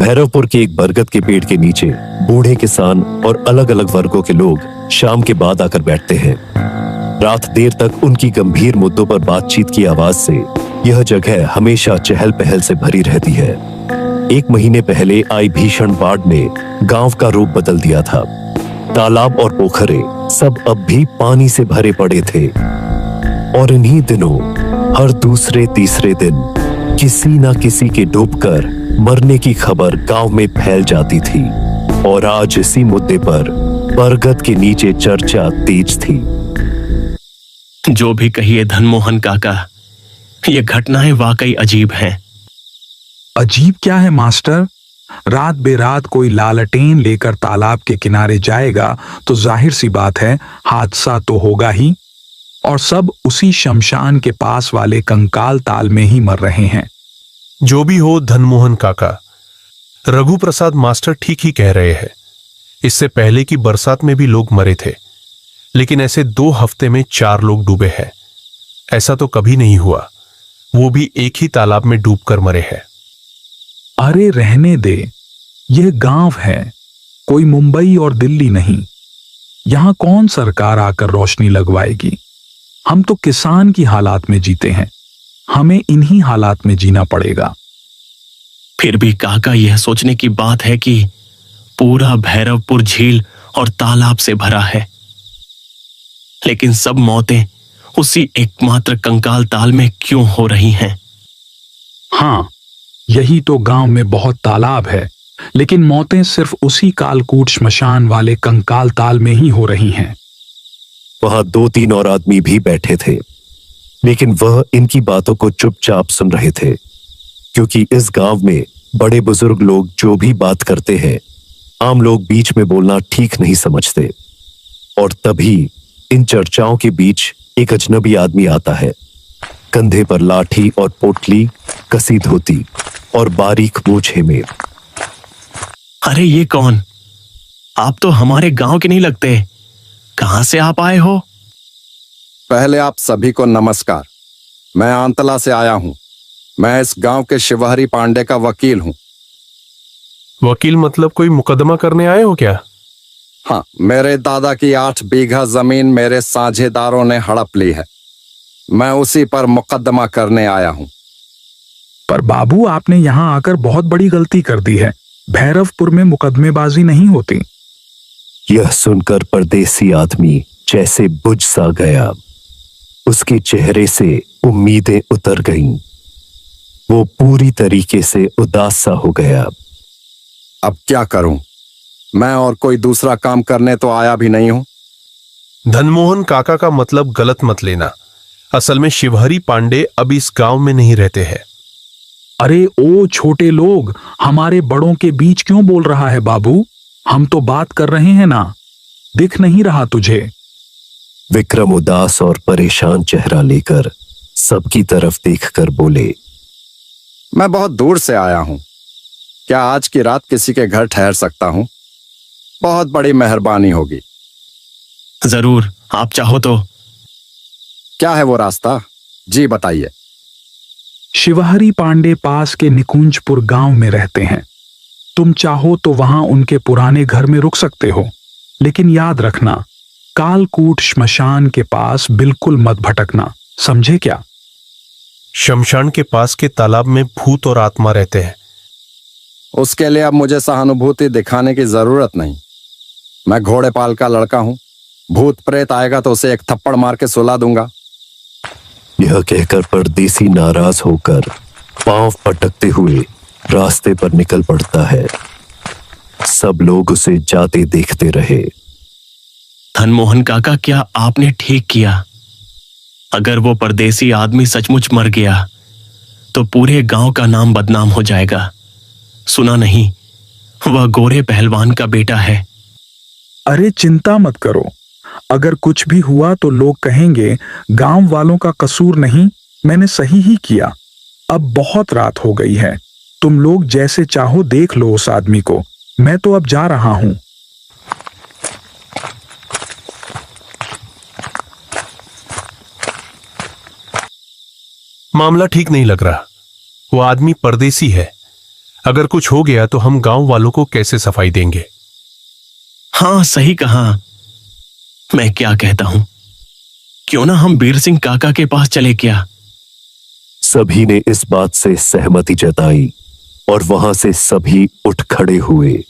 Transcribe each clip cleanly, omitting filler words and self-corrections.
भैरवपुर के एक बरगद के पेड़ के नीचे बूढ़े किसान और अलग अलग वर्गों के लोग शाम के बाद आकर बैठते हैं। रात देर तक उनकी गंभीर मुद्दों पर बातचीत की आवाज से यह जगह हमेशा चहल पहल से भरी रहती है। 1 महीने पहले आई भीषण बाढ़ ने गांव का रूप बदल दिया था। तालाब और पोखरे सब अब भी पानी से भरे पड़े थे और इन्हीं दिनों हर दूसरे तीसरे दिन किसी न किसी के डूबकर मरने की खबर गांव में फैल जाती थी। और आज इसी मुद्दे पर बरगद के नीचे चर्चा तेज थी। जो भी कहिए धनमोहन काका, ये घटनाएं वाकई अजीब हैं। अजीब क्या है मास्टर? रात बेरात कोई लालटेन लेकर तालाब के किनारे जाएगा तो जाहिर सी बात है हादसा तो होगा ही। और सब उसी शमशान के पास वाले कंकाल ताल में ही मर रहे हैं। जो भी हो धनमोहन काका, रघु प्रसाद मास्टर ठीक ही कह रहे हैं। इससे पहले की बरसात में भी लोग मरे थे, लेकिन ऐसे 2 हफ्ते में 4 लोग डूबे हैं। ऐसा तो कभी नहीं हुआ, वो भी एक ही तालाब में डूबकर मरे हैं। अरे रहने दे, यह गांव है, कोई मुंबई और दिल्ली नहीं। यहां कौन सरकार आकर रोशनी लगवाएगी? हम तो किसान की हालात में जीते हैं, हमें इन्हीं हालात में जीना पड़ेगा। फिर भी काका, यह सोचने की बात है कि पूरा भैरवपुर झील और तालाब से भरा है, लेकिन सब मौतें उसी एकमात्र कंकाल ताल में क्यों हो रही हैं? हाँ, यही तो गांव में बहुत तालाब है, लेकिन मौतें सिर्फ उसी कालकूट श्मशान वाले कंकाल ताल में ही हो रही हैं। वहां 2-3 और आदमी भी बैठे थे, लेकिन वह इनकी बातों को चुपचाप सुन रहे थे, क्योंकि इस गांव में बड़े बुजुर्ग लोग जो भी बात करते हैं, आम लोग बीच में बोलना ठीक नहीं समझते। और तभी इन चर्चाओं के बीच एक अजनबी आदमी आता है। कंधे पर लाठी और पोटली, कसी धोती और बारीक मूछे में। अरे ये कौन? आप तो हमारे गांव के नहीं लगते। कहां से आप आए हो? पहले आप सभी को नमस्कार। मैं आंतला से आया हूं। मैं इस गांव के शिवहरी पांडे का वकील हूं। वकील मतलब कोई मुकदमा करने आए हो क्या? हाँ, मेरे दादा की 8 बीघा जमीन मेरे साझेदारों ने हड़प ली है। मैं उसी पर मुकदमा करने आया हूं। पर बाबू, आपने यहां आकर बहुत बड़ी गलती कर दी है। भैरवपुर में मुकदमेबाजी नहीं होती। यह सुनकर परदेसी आदमी जैसे बुझ सा गया। उसके चेहरे से उम्मीदें उतर गईं। वो पूरी तरीके से उदास सा हो गया। अब क्या करूं? मैं और कोई दूसरा काम करने तो आया भी नहीं हूं। धनमोहन काका का मतलब गलत मत लेना। असल में शिवहरी पांडे अब इस गांव में नहीं रहते हैं। अरे ओ छोटे लोग, हमारे बड़ों के बीच क्यों बोल रहा है बाबू? हम तो बात कर रहे हैं ना, दिख नहीं रहा तुझे? विक्रम उदास और परेशान चेहरा लेकर सबकी तरफ देखकर बोले, मैं बहुत दूर से आया हूं। क्या आज की रात किसी के घर ठहर सकता हूं? बहुत बड़ी मेहरबानी होगी। जरूर, आप चाहो तो। क्या है वो रास्ता? जी बताइए। शिवहरी पांडे पास के निकुंजपुर गांव में रहते हैं। तुम चाहो तो वहां उनके पुराने घर में रुक सकते हो, लेकिन याद रखना, कालकूट श्मशान के पास बिल्कुल मत भटकना, समझे क्या? शमशान के पास के तालाब में भूत और आत्मा रहते हैं। उसके लिए अब मुझे सहानुभूति दिखाने की जरूरत नहीं। मैं घोड़े पाल का लड़का हूं। भूत प्रेत आएगा तो उसे एक थप्पड़ मार के सुला दूंगा। यह कहकर परदेसी नाराज होकर पांव पटकते हुए रास्ते पर निकल पड़ता है। सब लोग उसे जाते देखते रहे। धनमोहन काका, क्या आपने ठीक किया? अगर वो परदेसी आदमी सचमुच मर गया तो पूरे गांव का नाम बदनाम हो जाएगा। सुना नहीं, वह गोरे पहलवान का बेटा है। अरे चिंता मत करो, अगर कुछ भी हुआ तो लोग कहेंगे गांव वालों का कसूर नहीं, मैंने सही ही किया। अब बहुत रात हो गई है, तुम लोग जैसे चाहो देख लो उस आदमी को। मैं तो अब जा रहा हूं। मामला ठीक नहीं लग रहा। वो आदमी परदेसी है। अगर कुछ हो गया तो हम गांव वालों को कैसे सफाई देंगे? हाँ, सही कहा। मैं क्या कहता हूं, क्यों ना हम बीर सिंह काका के पास चले क्या? सभी ने इस बात से सहमति जताई और वहां से सभी उठ खड़े हुए।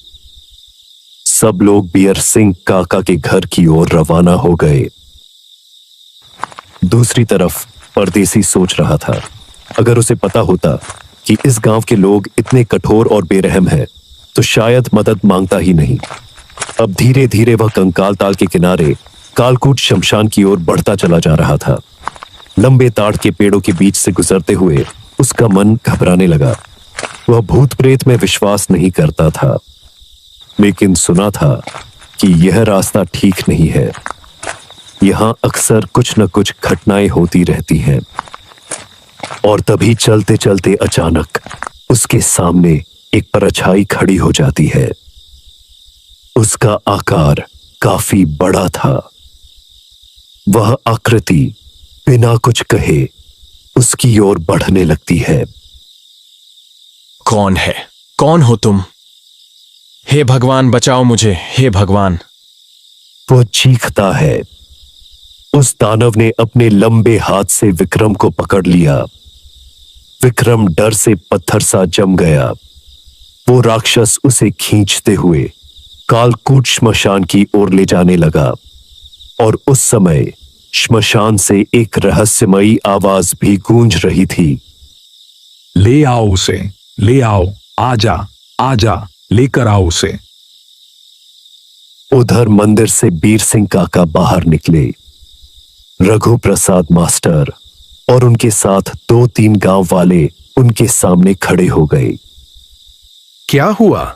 सब लोग बीर सिंह काका के घर की ओर रवाना हो गए। दूसरी तरफ परदेसी सोच रहा था, अगर उसे पता होता कि इस गांव के लोग इतने कठोर और बेरहम हैं, तो शायद मदद मांगता ही नहीं। अब धीरे धीरे वह कंकाल ताल के किनारे कालकूट शमशान की ओर बढ़ता चला जा रहा था। लंबे ताड़ के पेड़ों के बीच से गुजरते हुए उसका मन घबराने लगा। वह भूत प्रेत में विश्वास नहीं करता था, लेकिन सुना था कि यह रास्ता ठीक नहीं है। यहां अक्सर कुछ न कुछ घटनाएं होती रहती हैं। और तभी चलते चलते अचानक उसके सामने एक परछाई खड़ी हो जाती है। उसका आकार काफी बड़ा था। वह आकृति बिना कुछ कहे उसकी ओर बढ़ने लगती है। कौन है? कौन हो तुम? हे भगवान, बचाओ मुझे, हे भगवान। वो चीखता है। उस दानव ने अपने लंबे हाथ से विक्रम को पकड़ लिया। विक्रम डर से पत्थर सा जम गया। वो राक्षस उसे खींचते हुए कालकूट श्मशान की ओर ले जाने लगा। और उस समय श्मशान से एक रहस्यमयी आवाज भी गूंज रही थी। ले आओ उसे, ले आओ, आजा, आजा, लेकर आओ उसे। उधर मंदिर से बीर सिंह काका बाहर निकले। रघु प्रसाद मास्टर और उनके साथ 2-3 गांव वाले उनके सामने खड़े हो गए। क्या हुआ?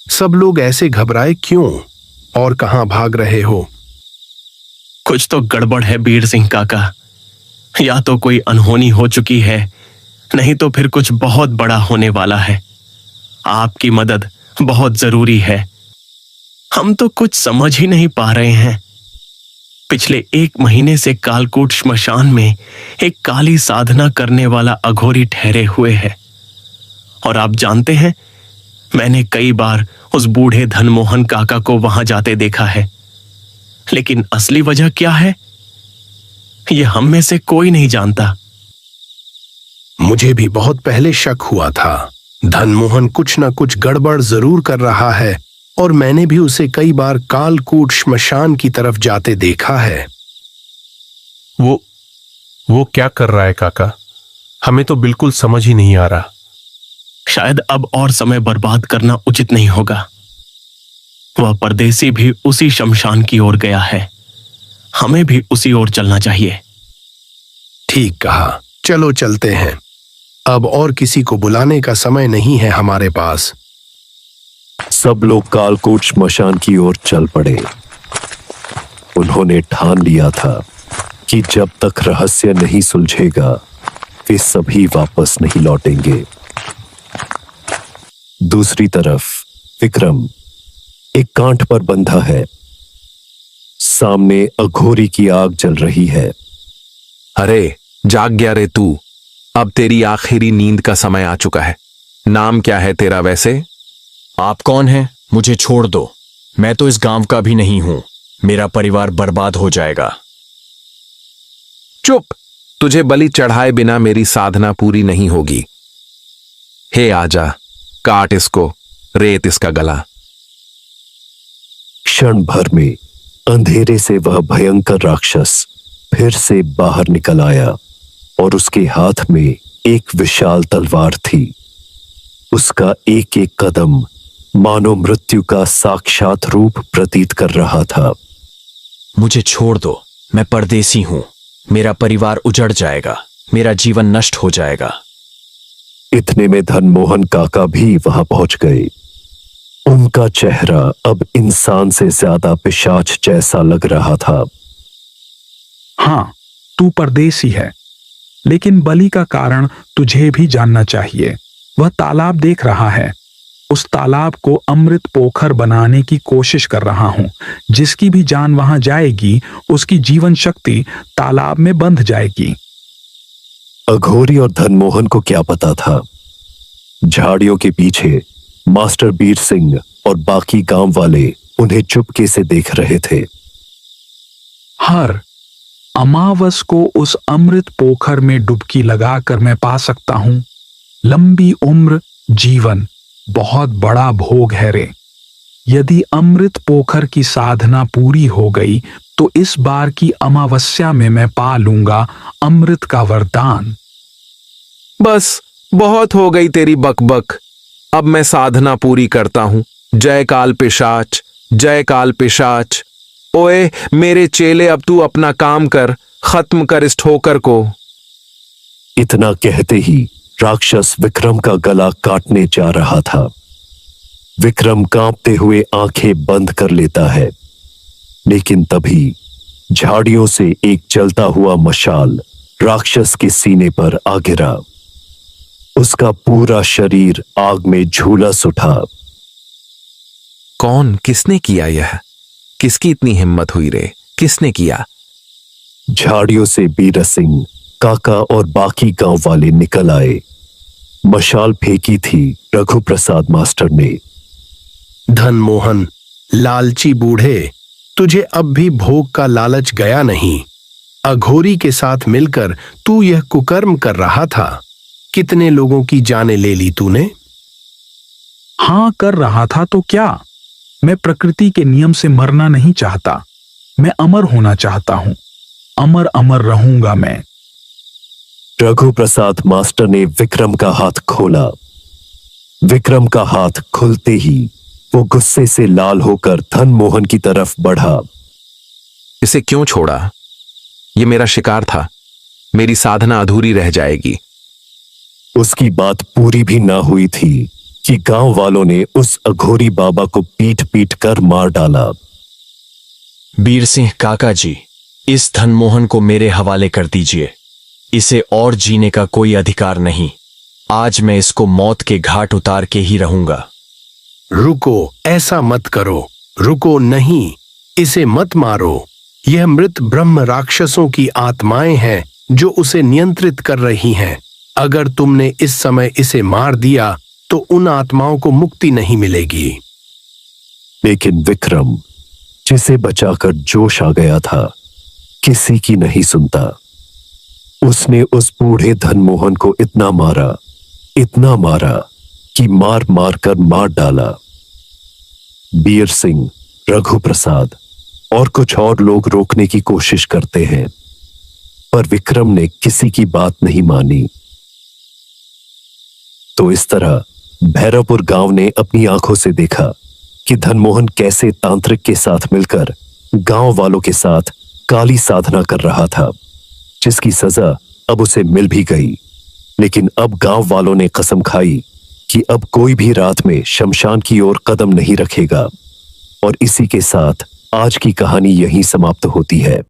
सब लोग ऐसे घबराए क्यों और कहां भाग रहे हो? कुछ तो गड़बड़ है बीर सिंह काका। या तो कोई अनहोनी हो चुकी है, नहीं तो फिर कुछ बहुत बड़ा होने वाला है। आपकी मदद बहुत जरूरी है। हम तो कुछ समझ ही नहीं पा रहे हैं। पिछले 1 महीने से कालकूट श्मशान में एक काली साधना करने वाला अघोरी ठहरे हुए है। और आप जानते हैं, मैंने कई बार उस बूढ़े धनमोहन काका को वहां जाते देखा है। लेकिन असली वजह क्या है, यह हम में से कोई नहीं जानता। मुझे भी बहुत पहले शक हुआ था। धनमोहन कुछ ना कुछ गड़बड़ जरूर कर रहा है और मैंने भी उसे कई बार कालकूट श्मशान की तरफ जाते देखा है। वो क्या कर रहा है काका? हमें तो बिल्कुल समझ ही नहीं आ रहा। शायद अब और समय बर्बाद करना उचित नहीं होगा। वह परदेसी भी उसी शमशान की ओर गया है। हमें भी उसी ओर चलना चाहिए। ठीक कहा, चलो चलते हैं। अब और किसी को बुलाने का समय नहीं है हमारे पास। सब लोग कालकूट श्मशान की ओर चल पड़े। उन्होंने ठान लिया था कि जब तक रहस्य नहीं सुलझेगा, वे सभी वापस नहीं लौटेंगे। दूसरी तरफ विक्रम एक कांट पर बंधा है। सामने अघोरी की आग जल रही है। अरे जाग गया रे तू। अब तेरी आखिरी नींद का समय आ चुका है। नाम क्या है तेरा वैसे? आप कौन हैं? मुझे छोड़ दो। मैं तो इस गांव का भी नहीं हूं। मेरा परिवार बर्बाद हो जाएगा। चुप! तुझे बलि चढ़ाए बिना मेरी साधना पूरी नहीं होगी। हे आजा, काट इसको, रेत इसका गला। क्षण भर में अंधेरे से वह भयंकर राक्षस फिर से बाहर निकल आया और उसके हाथ में एक विशाल तलवार थी। उसका एक एक कदम मानो मृत्यु का साक्षात रूप प्रतीत कर रहा था। मुझे छोड़ दो। मैं परदेसी हूं। मेरा परिवार उजड़ जाएगा। मेरा जीवन नष्ट हो जाएगा। इतने में धनमोहन काका भी वहां पहुंच गए। उनका चेहरा अब इंसान से ज्यादा पिशाच जैसा लग रहा था। हां, तू परदेसी है, लेकिन बलि का कारण तुझे भी जानना चाहिए। वह तालाब देख रहा है। उस तालाब को अमृत पोखर बनाने की कोशिश कर रहा हूं। जिसकी भी जान वहां जाएगी, उसकी जीवन शक्ति तालाब में बंध जाएगी। अघोरी और धनमोहन को क्या पता था, झाड़ियों के पीछे मास्टर बीर सिंह और बाकी गांव वाले उन्हें चुपके से देख रहे थे। हर अमावस को उस अमृत पोखर में डुबकी लगाकर मैं पा सकता हूं लंबी उम्र, जीवन। बहुत बड़ा भोग है रे। यदि अमृत पोखर की साधना पूरी हो गई तो इस बार की अमावस्या में मैं पा लूंगा अमृत का वरदान। बस बहुत हो गई तेरी बकबक। अब मैं साधना पूरी करता हूं। जय काल पिशाच, जय काल पिशाच। ओए मेरे चेले, अब तू अपना काम कर, खत्म कर इस ठोकर को। इतना कहते ही राक्षस विक्रम का गला काटने जा रहा था। विक्रम कांपते हुए आंखें बंद कर लेता है, लेकिन तभी झाड़ियों से एक जलता हुआ मशाल राक्षस के सीने पर आ गिरा। उसका पूरा शरीर आग में झुलस उठा। कौन, किसने किया यह? किसकी इतनी हिम्मत हुई रे? किसने किया? झाड़ियों से बीर सिंह, काका और बाकी गांव वाले निकल आए। मशाल फेंकी थी रघु प्रसाद मास्टर ने। धनमोहन, लालची बूढ़े, तुझे अब भी भोग का लालच गया नहीं। अघोरी के साथ मिलकर तू यह कुकर्म कर रहा था। कितने लोगों की जानें ले ली तूने? हां, कर रहा था तो क्या। मैं प्रकृति के नियम से मरना नहीं चाहता। मैं अमर होना चाहता हूं। अमर अमर रहूंगा मैं। रघु प्रसाद मास्टर ने विक्रम का हाथ खोला। विक्रम का हाथ खुलते ही वो गुस्से से लाल होकर धनमोहन की तरफ बढ़ा। इसे क्यों छोड़ा? यह मेरा शिकार था। मेरी साधना अधूरी रह जाएगी। उसकी बात पूरी भी ना हुई थी कि गांव वालों ने उस अघोरी बाबा को पीट पीट कर मार डाला। बीर सिंह काका जी, इस धनमोहन को मेरे हवाले कर दीजिए। इसे और जीने का कोई अधिकार नहीं। आज मैं इसको मौत के घाट उतार के ही रहूंगा। रुको, ऐसा मत करो। रुको नहीं, इसे मत मारो। यह मृत ब्रह्म राक्षसों की आत्माएं हैं जो उसे नियंत्रित कर रही हैं। अगर तुमने इस समय इसे मार दिया तो उन आत्माओं को मुक्ति नहीं मिलेगी। लेकिन विक्रम, जिसे बचाकर जोश आ गया था, किसी की नहीं सुनता। उसने उस बूढ़े धनमोहन को इतना मारा कि मार मार कर मार डाला। बीर सिंह, रघु प्रसाद और कुछ और लोग रोकने की कोशिश करते हैं, पर विक्रम ने किसी की बात नहीं मानी। तो इस तरह भैरवपुर गांव ने अपनी आंखों से देखा कि धनमोहन कैसे तांत्रिक के साथ मिलकर गांव वालों के साथ काली साधना कर रहा था, जिसकी सजा अब उसे मिल भी गई। लेकिन अब गांव वालों ने कसम खाई कि अब कोई भी रात में शमशान की ओर कदम नहीं रखेगा। और इसी के साथ आज की कहानी यहीं समाप्त होती है।